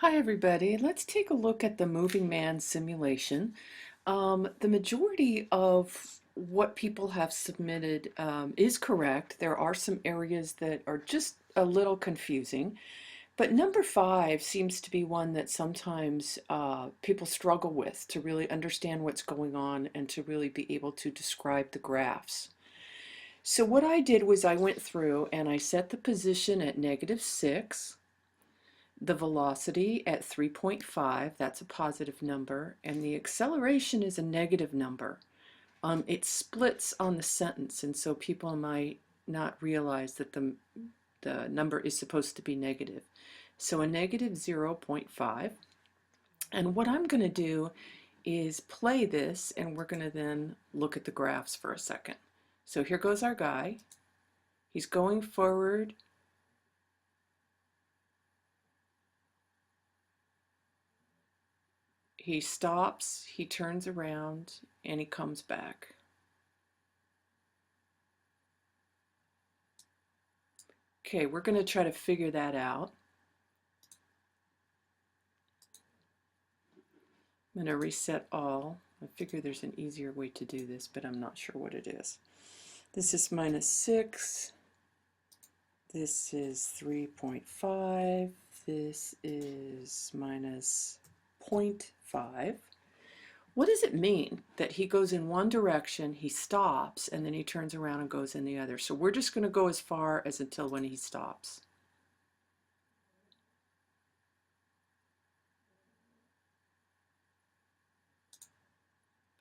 Hi everybody, let's take a look at the Moving Man simulation. The majority of what people have submitted is correct. There are some areas that are just a little confusing, but number 5 seems to be one that sometimes people struggle with to really understand what's going on and to really be able to describe the graphs. So what I did was I went through and I set the position at -6, the velocity at 3.5, that's a positive number, and the acceleration is a negative number. It splits on the sentence, and so people might not realize that the number is supposed to be negative. So a negative 0.5. And what I'm going to do is play this, and we're going to then look at the graphs for a second. So here goes our guy. He's going forward. He stops, he turns around, and he comes back. Okay, we're going to try to figure that out. I'm going to reset all. I figure there's an easier way to do this, but I'm not sure what it is. This is -6. This is 3.5. This is minus 0.5. What does it mean that he goes in one direction, he stops, and then he turns around and goes in the other? So we're just going to go as far as until when he stops.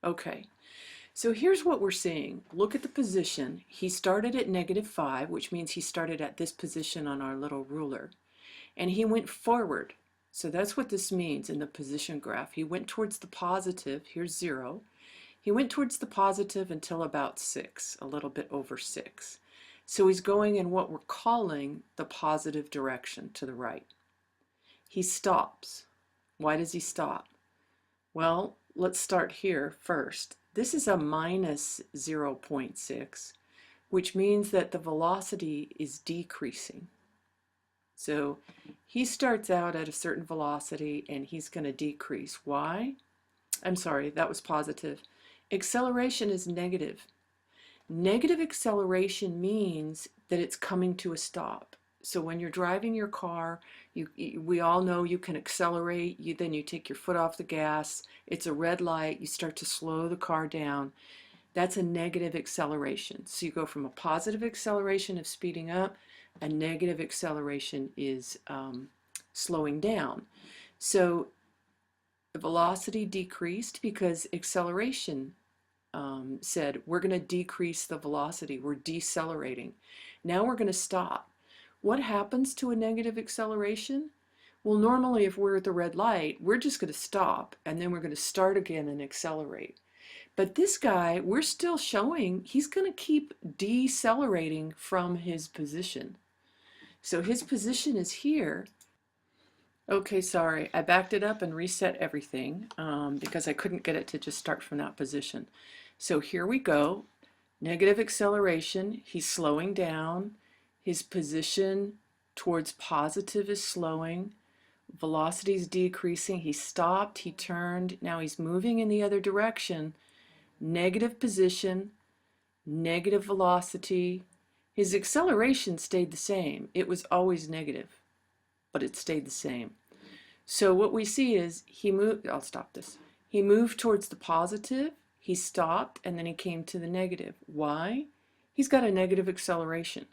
Okay, so here's what we're seeing. Look at the position. He started at -5, which means he started at this position on our little ruler. And he went forward. So that's what this means in the position graph. He went towards the positive. Here's 0. He went towards the positive until about 6, a little bit over 6. So he's going in what we're calling the positive direction to the right. He stops. Why does he stop? Well, let's start here first. This is a minus 0.6, which means that the velocity is decreasing. So he starts out at a certain velocity and he's going to decrease. Why? I'm sorry, that was positive. Acceleration is negative. Negative acceleration means that it's coming to a stop. So when you're driving your car, we all know you can accelerate, then you take your foot off the gas, it's a red light, you start to slow the car down. That's a negative acceleration. So you go from a positive acceleration of speeding up, a negative acceleration is slowing down. So the velocity decreased because acceleration said, we're going to decrease the velocity, we're decelerating. Now we're going to stop. What happens to a negative acceleration? Well, normally if we're at the red light, we're just going to stop and then we're going to start again and accelerate. But this guy, we're still showing he's going to keep decelerating from his position. So his position is here. Okay, sorry, I backed it up and reset everything because I couldn't get it to just start from that position. So here we go, negative acceleration, he's slowing down, his position towards positive is slowing, velocity is decreasing, he stopped, he turned, now he's moving in the other direction, negative position, negative velocity. His acceleration stayed the same. It was always negative, but it stayed the same. So what we see is he moved, I'll stop this. He moved towards the positive, he stopped, and then he came to the negative. Why? He's got a negative acceleration.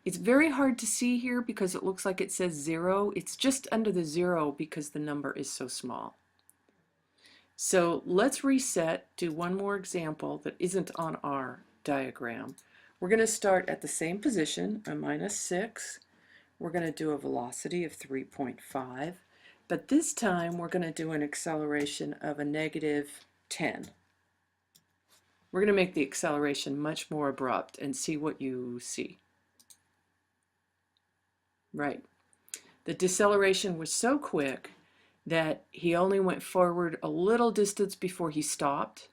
It's very hard to see here because it looks like it says 0. It's just under the 0 because the number is so small. So let's reset, do one more example that isn't on our diagram. We're going to start at the same position, a -6. We're going to do a velocity of 3.5, but this time we're going to do an acceleration of a -10. We're going to make the acceleration much more abrupt and see what you see. Right. The deceleration was so quick that he only went forward a little distance before he stopped,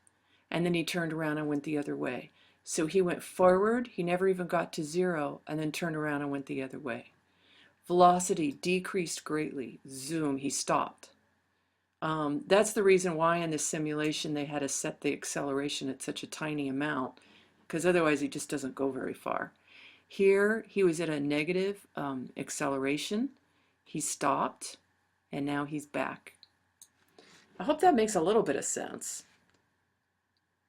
and then he turned around and went the other way. So he went forward, he never even got to 0, and then turned around and went the other way. Velocity decreased greatly. Zoom, he stopped. That's the reason why in this simulation they had to set the acceleration at such a tiny amount, because otherwise he just doesn't go very far. Here he was at a negative acceleration. He stopped, and now he's back. I hope that makes a little bit of sense.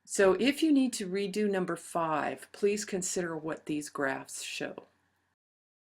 So if you need to redo number 5, please consider what these graphs show.